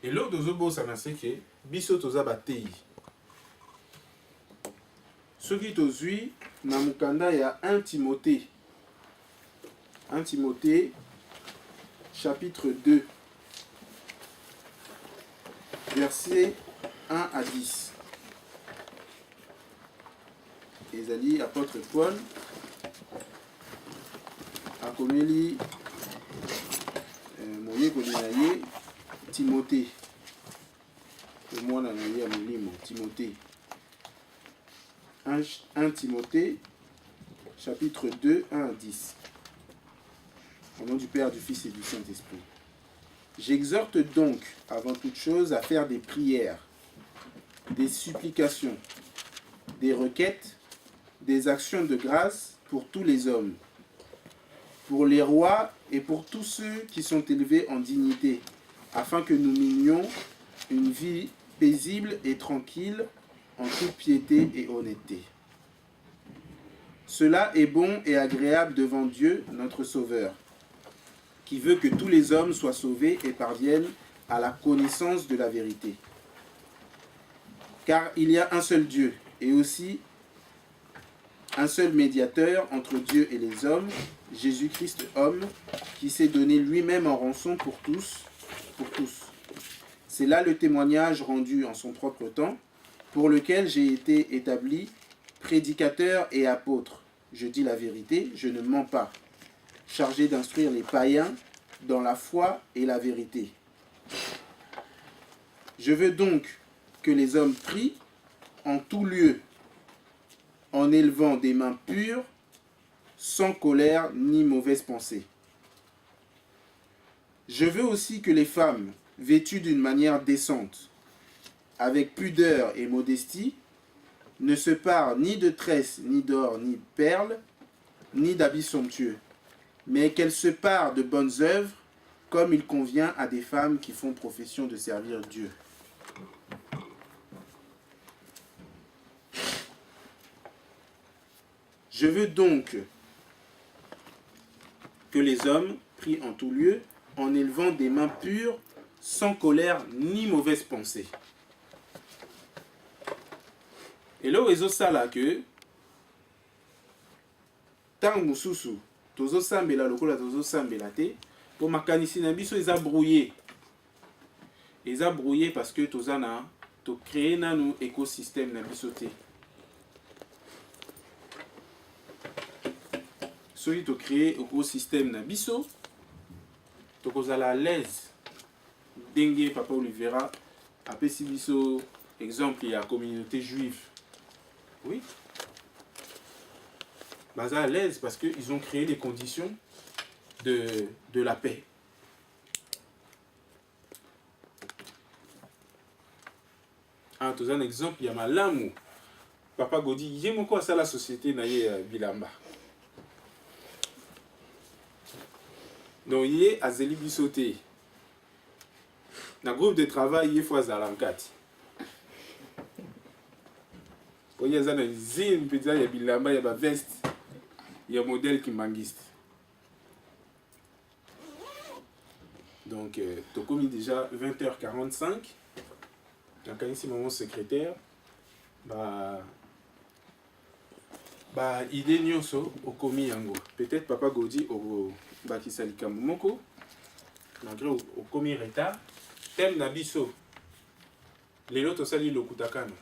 Et l'autre tozobo ça na c'est que biso toza batei. Ce qui tozui na mukanda ya 1 Timothée. 1 Timothée chapitre 2 versets 1 à 10. Ezali apôtre Paul akomeli moyekoli na ye Timothée. Mwana na ye ya molimo Timothée. 1 Timothée chapitre 2 1 à 10. Au nom du Père, du Fils et du Saint-Esprit. J'exhorte donc avant toute chose à faire des prières, des supplications, des requêtes, des actions de grâce pour tous les hommes, pour les rois et pour tous ceux qui sont élevés en dignité, afin que nous menions une vie paisible et tranquille en toute piété et honnêteté. Cela est bon et agréable devant Dieu, notre Sauveur, qui veut que tous les hommes soient sauvés et parviennent à la connaissance de la vérité. Car il y a un seul Dieu et aussi un seul médiateur entre Dieu et les hommes, Jésus-Christ homme, qui s'est donné lui-même en rançon pour tous. C'est là le témoignage rendu en son propre temps, pour lequel j'ai été établi prédicateur et apôtre. Je dis la vérité, je ne mens pas, chargé d'instruire les païens dans la foi et la vérité. Je veux donc que les hommes prient en tout lieu, en élevant des mains pures, sans colère ni mauvaise pensée. Je veux aussi que les femmes, vêtues d'une manière décente, avec pudeur et modestie, ne se parent ni de tresses, ni d'or, ni de perles, ni d'habits somptueux, mais qu'elles se parent de bonnes œuvres, comme il convient à des femmes qui font profession de servir Dieu. Je veux donc que les hommes prient en tout lieu, en élevant des mains pures, sans colère ni mauvaise pensée. Et là, ils ont ça là que tant mususu, tozo sambela lokola tozo sambela te, pour makanisi na biso ils a brouillé. Ils a brouillé parce que tozana to créer nanu écosystème na biso te. Celui to créer écosystème na biso, to kozala à l'aise. Dengue Papa Olivera apesi biso exemple ya communauté juive. Oui. Baza à l'aise parce qu'ils ont créé les conditions de la paix. Ah, tu as un exemple, il y a Malamu. Papa Godi, il y a quoi ça la société na Bilamba. Donc il y a Azeli Bissoté. Dans le groupe de travail, il y a fois Zalankati. Il y a un zine, il y a Bilamba, il y a veste, il y a un modèle qui mangiste. Donc, tu as commis déjà 20h45. Donc, ici, mon secrétaire, idée nyonso au commis yango. Peut-être Papa Godi au Bakisalika Momoko, malgré au commis retard. Thème Nabiso. Les lots sali le kutakano.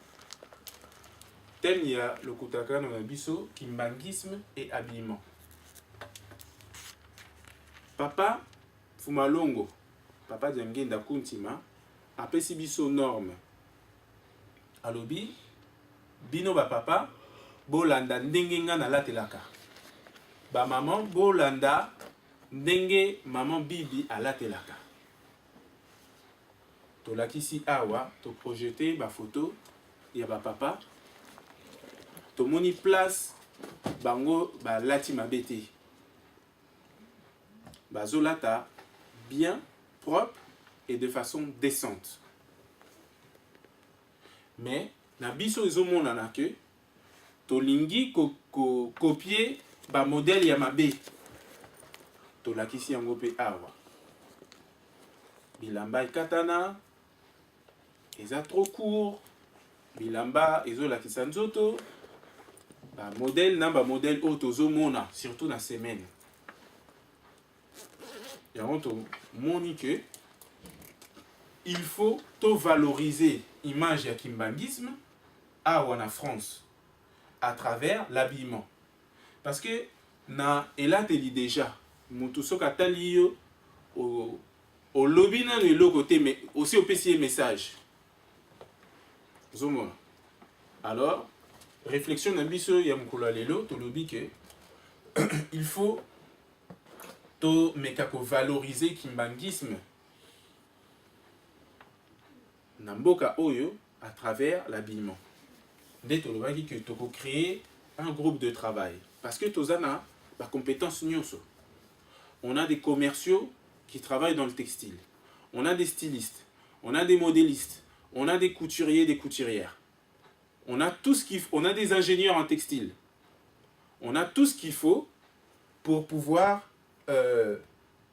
Thème il y a le kutakano Nabiso, kimbangisme et habillement. Papa Fumalongo, Papa Djamgenda Kuntima, apesi biso norme. Alobi, bino ba papa, bolanda ndenge nga na latelaka. Ba maman, bolanda ndenge maman bibi a latelaka. To lakisi awa, to projeter ba photo, ya ba papa. To moni place, bango ba lati mabete. Ba zolata, bien, propre et de façon décente. Mais, na biso ezomona na ke, to lingi copier ba modèle ya mabe. To lakisi yango pe awa. Bilamba katana, eza trop court, bilamba ezolakisa nzoto, modèle namba modèle oyo tozomona surtout na semaine. Yango tomoni que il faut to valoriser image ya kimbangisme awa na France à travers l'habillement. Parce que na elateli déjà mutu soki atali yo olobi nano eloko te, mais aussi opesi ye message ozomona. Alors réflexion na biso ya mokolo ya lelo tolobi que il faut to meka ko valoriser kimbangisme na mboka oyo à travers l'habillement. Nde tolobaki que toko créer un groupe de travail parce que tozana ba compétence nyonso. On a des commerciaux qui travaillent dans le textile. On a des stylistes, on a des modélistes, on a des couturiers, des couturières. On a tout ce qu'il faut, on a des ingénieurs en textile. On a tout ce qu'il faut pour pouvoir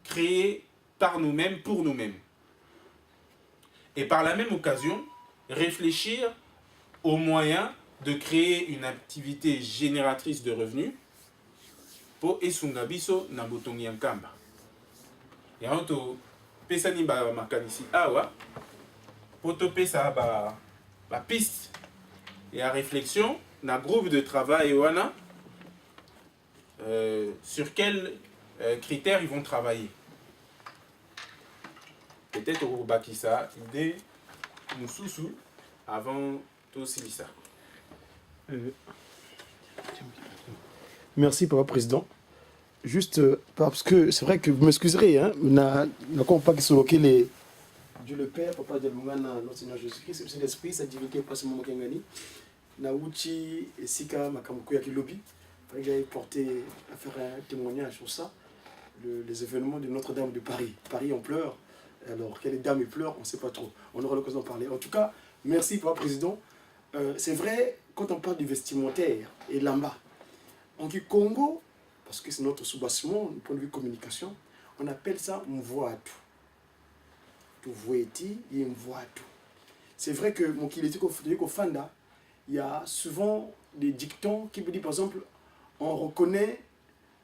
créer par nous-mêmes, pour nous-mêmes. Et par la même occasion, réfléchir aux moyens de créer une activité génératrice de revenus pour esunga biso na botongi ya nkamba. Yango to pesani ba makanisi awa pour to pesa ba piste et à réflexion na groupe de travail wana sur quels critères ils vont travailler. Peut-être au bakisa idée mususu avant tout ça. Merci, Papa Président. Juste parce que c'est vrai que vous m'excuserez, hein, n'a pas qui sont les Dieu le Père, Papa de Mungana, notre Seigneur Jésus-Christ, c'est l'Esprit, ça divine pas ce moment kengani. Na uchi sika makamuku ya kilobi. Fallait que j'aille porter à faire un témoignage sur ça, les événements de Notre-Dame de Paris. Paris en pleure. Alors quelle dame pleure, on ne sait pas trop. On aura l'occasion d'en parler. En tout cas, merci Papa Président. C'est vrai, quand on parle du vestimentaire et lamba, en Congo, parce que c'est notre soubassement, du point de vue communication, on appelle ça mvoatu. Tu voiti, il mvoatu. C'est vrai que mon kiliti ko fanda, il y a souvent des dictons qui me disent par exemple, on reconnaît,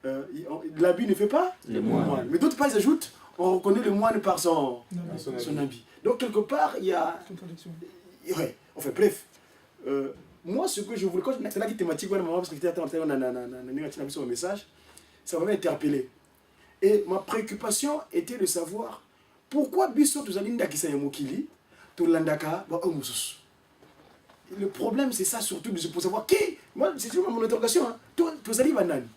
l'habit ne fait pas le moine. Mais d'autres pas, ils ajoutent, on reconnaît le moine par son habit. Donc quelque part, il y a... Ouais, enfin bref. Moi, ce que je voulais, quand c'est là qui thématique, parce que j'étais un message, ça m'a interpellé. Et ma préoccupation était de savoir pourquoi Bisso Tuzalinda qui s'est mokili, Tulandaka, le problème, c'est ça surtout, pour savoir qui. Moi, c'est mon interrogation. Hein. Tuzali Banani.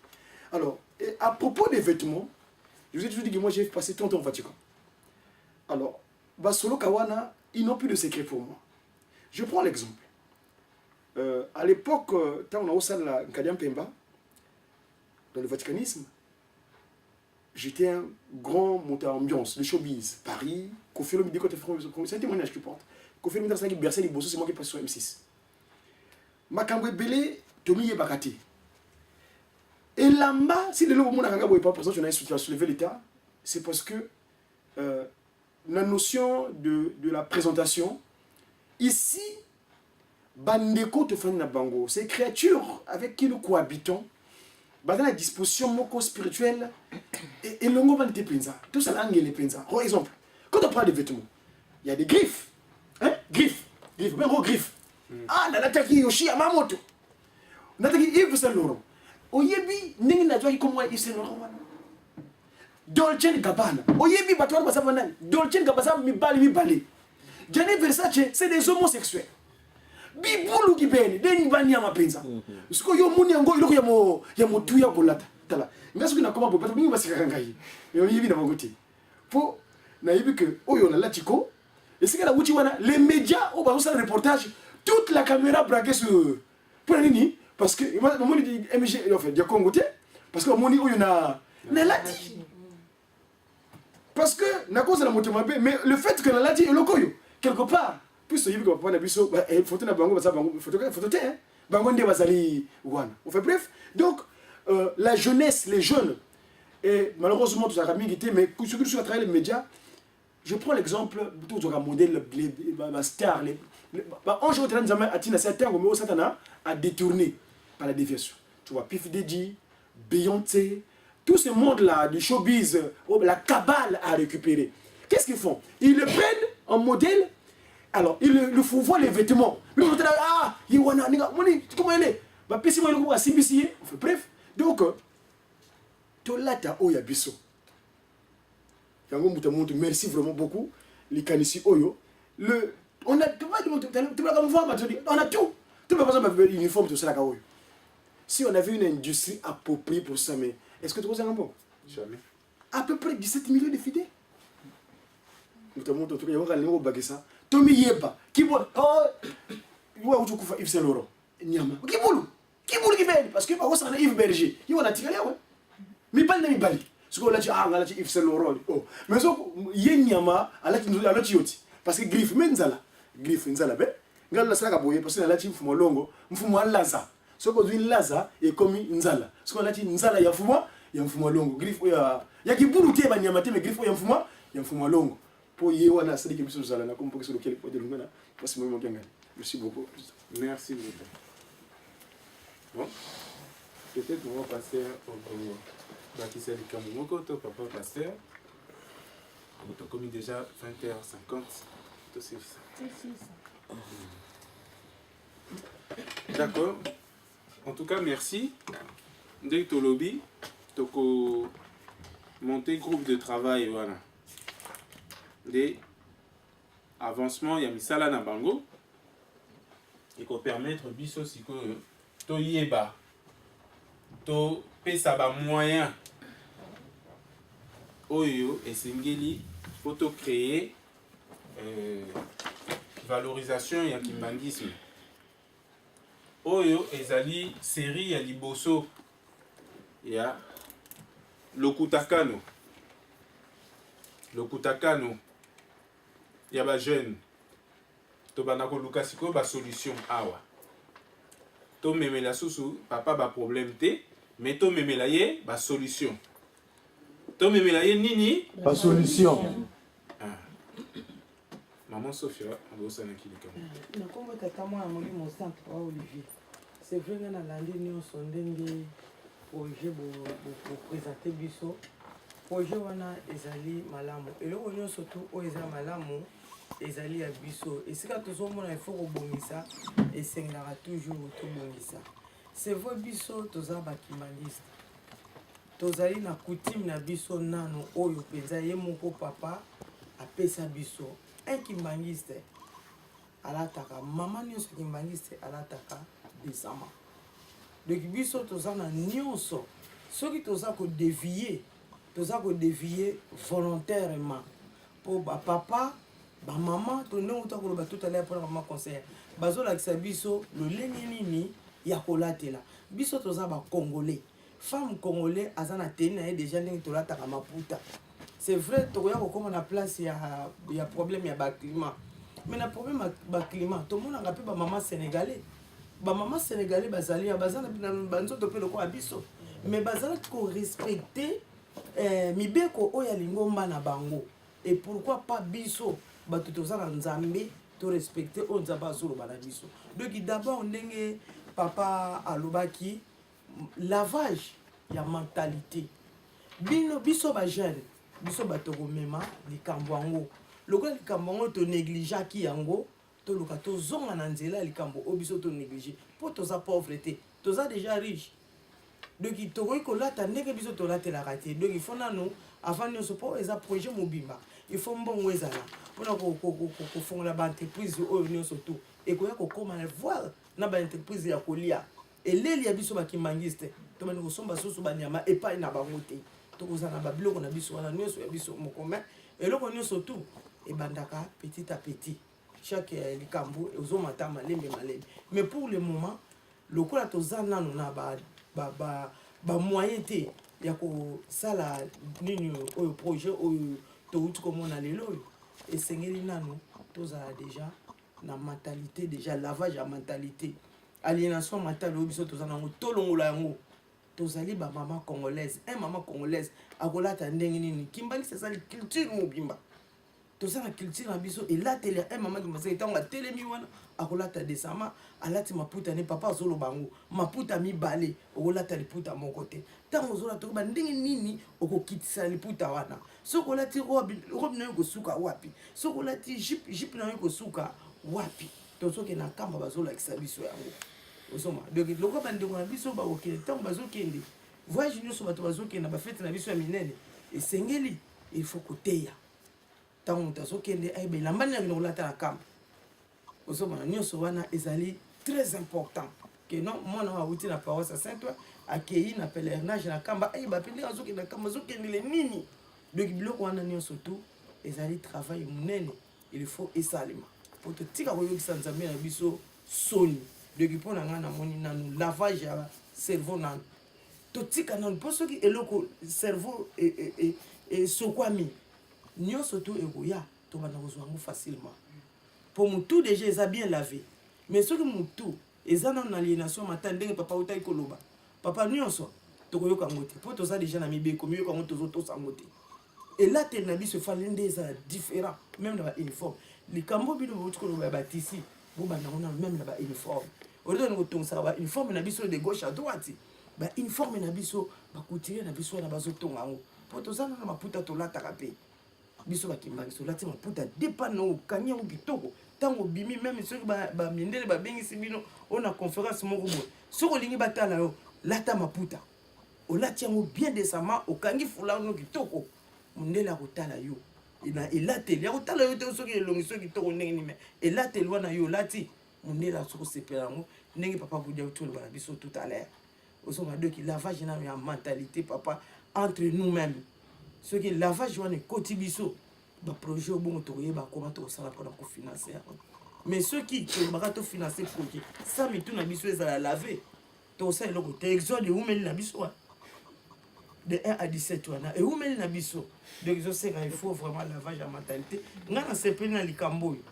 Alors, à propos des vêtements, je vous ai toujours dit que moi, j'ai passé 30 ans au Vatican. Alors, Basolo Kawana, ils n'ont plus de secret pour moi. Je prends l'exemple. À l'époque, quand on a aussi la Nkadiam Pemba, dans le vaticanisme, j'étais un grand monteur ambiance, le showbiz, Paris, Kofi Olomide, c'est un témoignage que je porte. Kofi Olomide, c'est Bercé Liboso, c'est moi qui passe sur M6. Makambwe Belé, Tomi Yebakati. Et là-bas, si le logo Mona Kanga n'est pas présent, je n'ai pas soulevé l'État, c'est parce que la notion de la présentation, ici, Bandeko te fait bango, ces créatures avec qui nous cohabitons, dans la disposition moko spirituelle, et le mot va te penser. Tout ça, l'angle est pensé. Par exemple, quand on parle de vêtements, il y a des griffes. Hein? Griffes. Griffes. Même gros griffes. Ah, dans l'attaque Yoshi Yamamoto. L'attaque Yves Saint Laurent. Oyebi, n'est pas toi qui comme moi Yves Saint Laurent. Dolce Gabbana. Oyebi, Batouan Basavanan. Dolce Gabbana, mi bali. Gianni Versace, c'est des homosexuels. Bibulu kibeni deni bani ya mapenza usiko yo muni yango iloko ya motu ya kolata tala ngaso kina koma bopato bingi basika ngai yo yibi na bangoti po na yibi que oyo na latiko esika la wuti wana les médias au bazo le reportage toute la caméra braquée sur pour nini parce que moni di MG en fait dia Congo té parce que moni oyo na lati parce que na cause la moto mabe mais le fait que na lati eloko yo quelque part plus il y a pas biso photo na bango basa bango photo te bango ndé bazali wana on fait bref donc la jeunesse les jeunes et malheureusement tout ça a mis mais surtout à travers les médias je prends l'exemple tout un modèle star on joue au Nzambe a certains comme Satana a détourné par la déviation. Tu vois, Pif Daddy, Beyoncé, tout ce monde-là du showbiz, la cabale a récupéré. Qu'est-ce qu'ils font? Ils le prennent en modèle. Alors, ils le font voir les vêtements. Mais on dit, ah, comment il est? Bref, donc, Tolata Oya Bisso. Merci vraiment beaucoup. Les canissi Oyo. On a tout. On a tout. Tout le monde a uniforme, tout ça. Si on avait une industrie appropriée pour ça, mais est-ce que tu vois un bon? Jamais. À peu près 17 millions de fidèles. Notamment, il y a un baguette ça. Tommy Yeba. Qui boit? Oh, tu vois, Yves Saint Laurent. Nyama. Qui boule? Qui fait? Parce que par contre, Yves Berger. Il y a un tiré là, ouais. Mais pas de Bali. Ce qu'on a dit, on a dit Yves Saint Laurent. Oh. Mais ça, il y a Nyama, à la Yoti. Parce que Griffe, Menzala. Griffe, Nzala, ben. Gala sala kaboye parce que la team fumo longo, mfumo laza. Ce qu'on dit laza est comme Nzala. Ce qu'on a dit Nzala ya mfumo longo. Griffe ya kibulu te ba nyamate mais griffe ya mfumo longo. Pour y wana sali ke biso zala na comme pour que sur lequel point de l'ungana parce que moi merci beaucoup. Merci beaucoup. Bon. Peut-être on va passer au Bakisa de Kamumoko, papa pasteur. On a commis déjà 20h50. Tout c'est ça. D'accord. En tout cas, merci. Dès que tu lobby, tu as monté groupe de travail. Voilà. Des avancements, il y a mis ça là dans Bango. Et qu'on permettre biso si que to yeba to pesa ba moyen oyo et singeli pour to créer valorisation ya kimbangisme oyo ezali série ya liboso ya lokutakano ya ba jeune to banako luka siko ba solution awa to memela susu papa ba problème te mais to memela ye ba solution to memela ye nini ba solution. Maman Sophia, on va s'en inquiéter. Na kombo tata mwa amoli mon centre wa Olivier. C'est vrai que na landi nyonso ndenge projet bo présenter biso. Projet wana ezali malamu. Eloko nyonso to o ezali malamu ezali ya biso. Esika tozomona il faut kobongisa esengelaka toujours tobongisa. C'est vrai biso toza bakimaliste. Tozali na coutume na biso nano oyo penza ye moko papa apesa biso. Un kimbangiste alataka maman nyonso kimbangiste alataka desama donc biso toza na nyonso soki toza ko dévier volontairement pour ba papa ba maman to ndenge uta koloba tout à l'heure pour maman conseiller bazolakisa biso lolenge nini ya kolatela biso toza ba congolais femme congolais azana teni na ye déjà ndenge tolataka maputa. C'est vrai, tu as na place, il y a problème, il y a climat. Mais le problème, il climat. Tout le monde a appelé maman sénégalais. Maman sénégalais, bazali, bazana, banzo, topé le quoi abisso. Mais bazala, qu'on respecte, mibeko, oya lingomba na bango. Et pourquoi pas bisso? Batutoza na nzambe, to respecter, on zaba zolo banabisso. Donc d'abord, on a papa alobaki, lavage, il y a mentalité. Bisso ba jeune. Biso batoko mema likambo yango lokola likambo yango to négligaki yango to loka to zonga na nzela likambo o biso to négliger po toza pauvreté toza déjà riche donc tokoki kolata ndenge biso tolatelaka te donc il faut nanu avant nyonso po eza projet mobimba il faut mbongo ezala mpona kofongola baentreprise oyo nyonso to ekoya kokóma na voir na baentreprise ya kolia eleli ya biso bakimbangiste tomani kosomba susu banyama epai na bango te tokozana ba biloko na biso wana nyonso ya biso mokome eloko nyonso tout ebandaka petit à petit chaque likambo ozomata malembe mais pour le moment lokola tozana na ba moyen te ya ko sala nini oyo projet oyo touti komona lelo esengeli nanu tozala déjà na mentalité déjà lavage ya mentalité aliénation mentale oyo biso tozana ngo tolongola yango tozali ba maman congolaise, un maman congolaise akolata ndenge nini kimbangisa ça culture mobimba toza na culture na biso elateli ya mama kimaseke ntango atelemi wana akolata desama alati maputa ne papa azoloba yango maputa mibale okolata liputa moko te ntango ozolata okoba ndenge nini okokitisa liputa wana soki olati robe na yo kosuka wapi soki olati jipe na yo kosuka wapi to soki na kamba bazolakisa biso yango osoma donc loko bandeko na biso bakokende ntango bazokende voyage nyonso bato bazokende na bafete na biso ya minene esengeli il faut koteya ntango moto azokende ayeba elamba nini akende kolata na kamba osomana nyonso wana ezali très important ke non mwana oyo awuti na paroisse ya Saint-Ouen akei na pèlerinage na kamba ayeba mpe ndenge azokende na kamba azokendele nini donc biloko wana nyonso tu ezali travail monene il faut esalema po totika koyokisa nzambe na biso soni donc mpo na ngai namoni nanu lavage ya cerveau nanu totika nanu mpo soki eloko cerveau esokwami nyonso tu ekoya tobanda kozwa yango facilement pour mutu déjà eza bien lavé mais soki mutu eza nanu na aliénation mata ndenge papa otaki koloba papa nyonso tokoyoka yango te mpo toza déjà na mibeko miyoka yango tozotosa yango te elateli na biso efali nde eza différent même na bauniforme likambo bino bauti koloba ya batisi bobanda ngo nano même na bauniforme olingi kotongisaka bauniforme na biso de gauche à droite bauniforme na biso bakutire na biso wana bazotonga yango mpo toza nana maputa tolataka mpe biso bakimbaki solati maputa dépend na okangi yango kitoko ntango obimi meme soki bamindele babengisi bino oyo na conférence moko boye soki olingi batala yo lata maputa olati yango bien décemment okangi fulano kitoko mondele akotala yo na elateli akotala yo te soki elongiso kitoko ndenge nini me elateli wana yo olati mondele asokosepela yango ndenge papa budia otoloba na biso tout à l'heure osoma doki lavage nano ya mentalité papa entre nous-mêmes soki lavage wana ekoti biso baprojet obongo tokoyeba koma tokosala mpona kofinanse yango mais soki tolobaka tofinanse projet sa mitu na biso ezala lave tokosala eloko te exode eumeli na biso wana de 1 à 17 wana eumeli na biso donc ezosenga il faut vraiment lavage ya mentalité ngai nasepeli na likambo oyo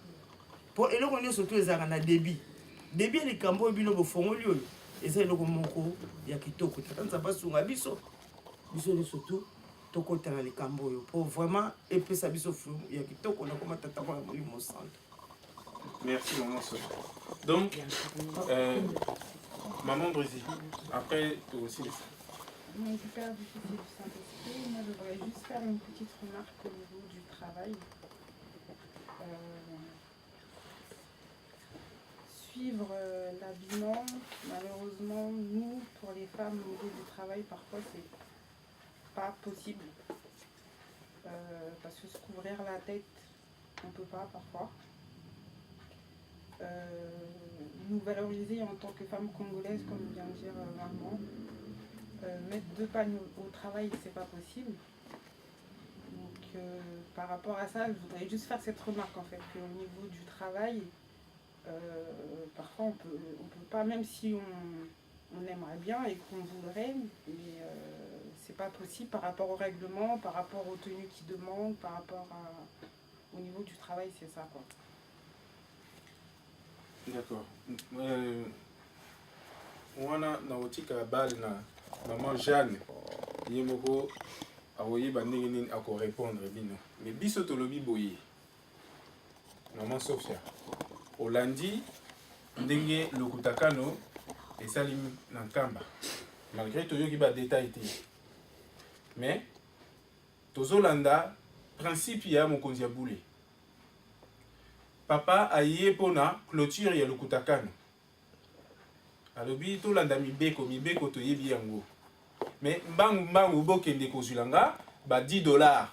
mpo eloko nyonso to ezalaka na débit ya likambo oyo bino bofongoli oyo eza eloko moko ya kitoko tata nzambe asunga biso nyonso tu tokota na likambo oyo mpo vraiment epesa biso fruit ya kitoko nakoma tata mwana molimo santo. Merci maman Sophie. Donc maman Brésil, après toi aussi les Donc, du Père, du Fils et du Saint-Esprit, moi je voudrais juste faire une petite remarque au niveau du travail. Suivre l'habillement, malheureusement, nous, pour les femmes, au niveau du travail, parfois c'est pas possible. Parce que se couvrir la tête, on peut pas parfois. Nous valoriser en tant que femmes congolaises, comme vient de dire maman. Mettre 2 pannes au travail, c'est pas possible. Donc par rapport à ça, je voudrais juste faire cette remarque en fait, qu'au niveau du travail, parfois on peut pas, même si on aimerait bien et qu'on voudrait, mais c'est pas possible par rapport au règlement, par rapport aux tenues qui demandent, par rapport au niveau du travail, c'est ça quoi. D'accord. Wana na otika bal na maman Jeanne yemoko awoyeba ndenge nini akorépondre bino mais biso tolobi boye maman Sophia olandi ndenge lokutakano esali na nkamba malgré toyoki ba détail te mais tozolanda principe ya mokonzi ya bule papa aye pona clôture ya lokutakano alobi tolanda mibeko toyebi yango mais mbangu bokende kozulanga ba $10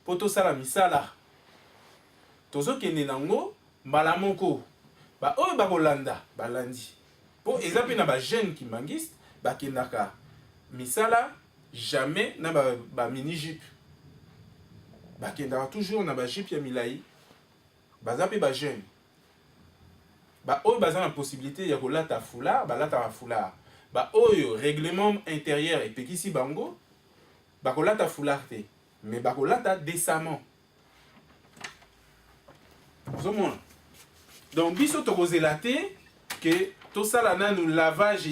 po tosala misala tozokende nango mbala moko ba oyo bakolanda balandi po eza mpe na ba jeune kimbangiste bakendaka misala jamais na ba mini jupe bakendaka toujours na ba jupe ya milai baza mpe ba jeune ba oyo baza na possibilité ya kolata foulard balata ba foulard ba oyo règlement intérieur epekisi bango bakolata foulard te mais bakolata décemment ozomona donc biso tokozela te ke tosala nanu lavage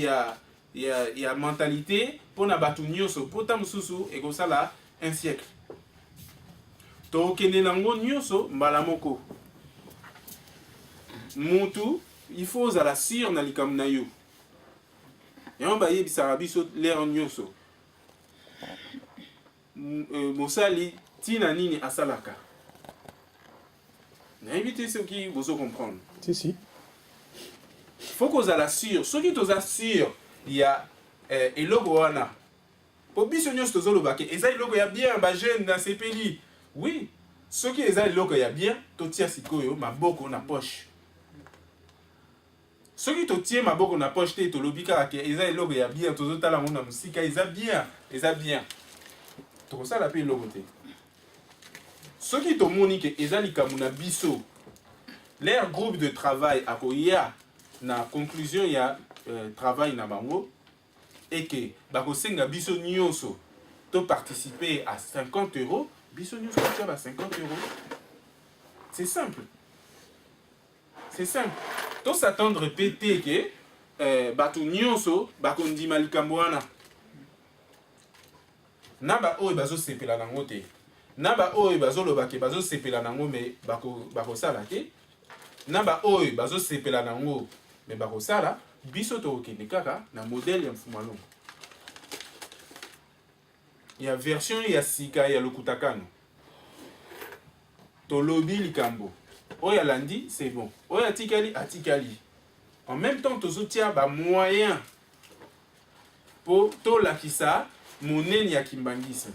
ya mentalité mpona bato nyonso po ta mosusu ekosala un siècle tokende nango nyonso mbala moko. Mutu il faut ozala sûr na likambo na yo. Yango bayebisaka biso lere nyonso. Mosali tina nini asalaka. Nayebi te soki bozo comprendre. Si. Faut kozala sûr. Soki toza sûr ya eloko wana. Po biso nyonso tozolobake eza eloko ya bien ba jeune na sepeli. Oui. Soki eza eloko ya bien, totia sikoyo maboko na poche. Soki totie maboko na poche te tolobi kaka ke eza eloko ya bien tozotala ngo na musika eza bien. Tokosala pe eloko te. Soki tomoni ke eza likambo na biso, leur groupe de travail akoya na conclusion ya travail na bango et que bakosenga biso nyonso to participer à 50 €, biso nyonso tia ba 50 €. C'est simple. To s'attendre pété que bato nyonso bakondima likambo wana. Naba oyo bazo sepela nango te. Naba oyo bazoloba ke bazo sepela nango me bakosala te. Naba oyo bazo sepela nango me bakosala, biso tokende kaka na modèle ya mfumalo. Ya version ya sika ya lokutakano. Tolobi likambo. Oyo alandi, c'est bon. Oyo atikali. En même temps, tozotia ba moyen pour tolakisa monene ya kimbangisme.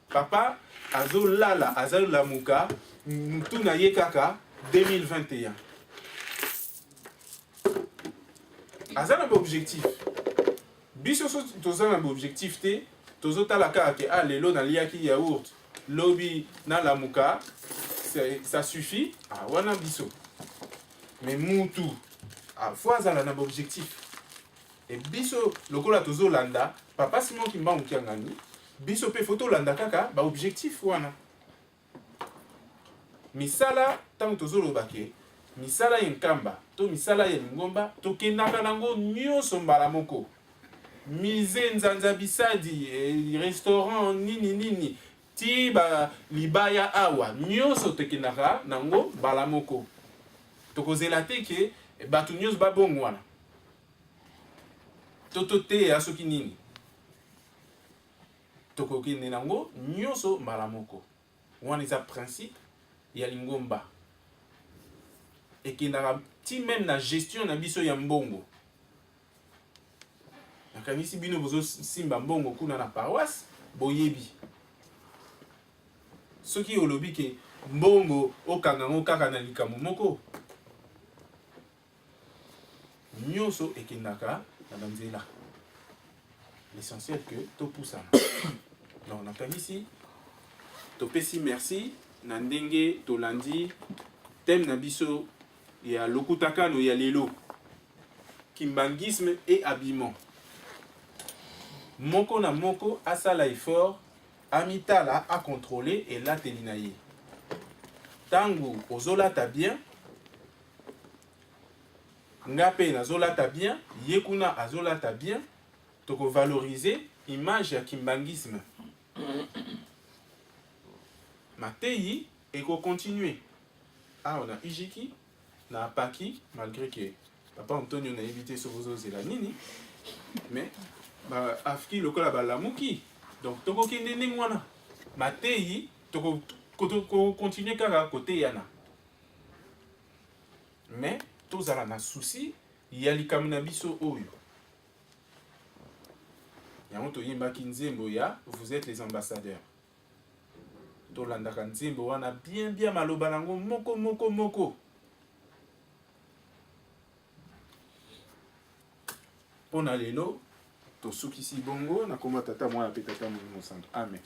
Papa azolala, azolamuka, mutu na ye kaka 2021. Azana ba objectif. Biso tozana ba objectif te, tozotala kaka ke lelo na liaki yaourt, lobi na lamuka, ça suffit. Wana biso. Mais mutu faut azala na ba objectif. Et biso lokola tozolanda, papa Simon Kimbangu kiangani, biso pe photo landa kaka ba objectif wana. Misala tango tozolobake, misala yenkamba, to misala yengomba, to kenaka nango nyonso mbala moko. Mise nzanza bisadi, restaurant nini, ti ba libaya awa, nyonso tekenaka nango mbala moko. Tokozela te ke batu nyonso babongo wana. Toto te ya soki nini. Tokokende nango nyonso mbala moko. Wana eza principe ya lingomba. Ekendaka ti même na gestion na biso ya mbongo. Nakanisi bino bozo simba mbongo kuna na paroisse boyebi. Soki olobi ke mbongo okanga ngo kaka na likambo moko. Nyonso ekendaka na banzela. L'essentiel que to poussana. Donc nakanisi topesi merci na ndenge tolandi thème na biso ya lokutakano ya lelo. Kimbangisme et habillement. Moko na moko asala effort amitala a contrôler et la telinaye. Tangu ozolata bien, ngape nazolata bien, yekuna azolata bien, toko valoriser image ya kimbangisme. Matei eko continuer. On a Ijiki, na Paki, malgré que papa Antonio n'a évité ce bozo nini, mais afki lokola balamuki. Donc toko kende nengwana. Matei toko continuer kaka côté yana. Mais tozala na souci ya likambo na biso oyo. Yango toyimbaki nzembo ya vous êtes les ambassadeurs. Tolandaka nzembo wana bien maloba nango moko. Pona lelo tosukisi bongo na koma tata mwana pe tata molimo santo. Amen.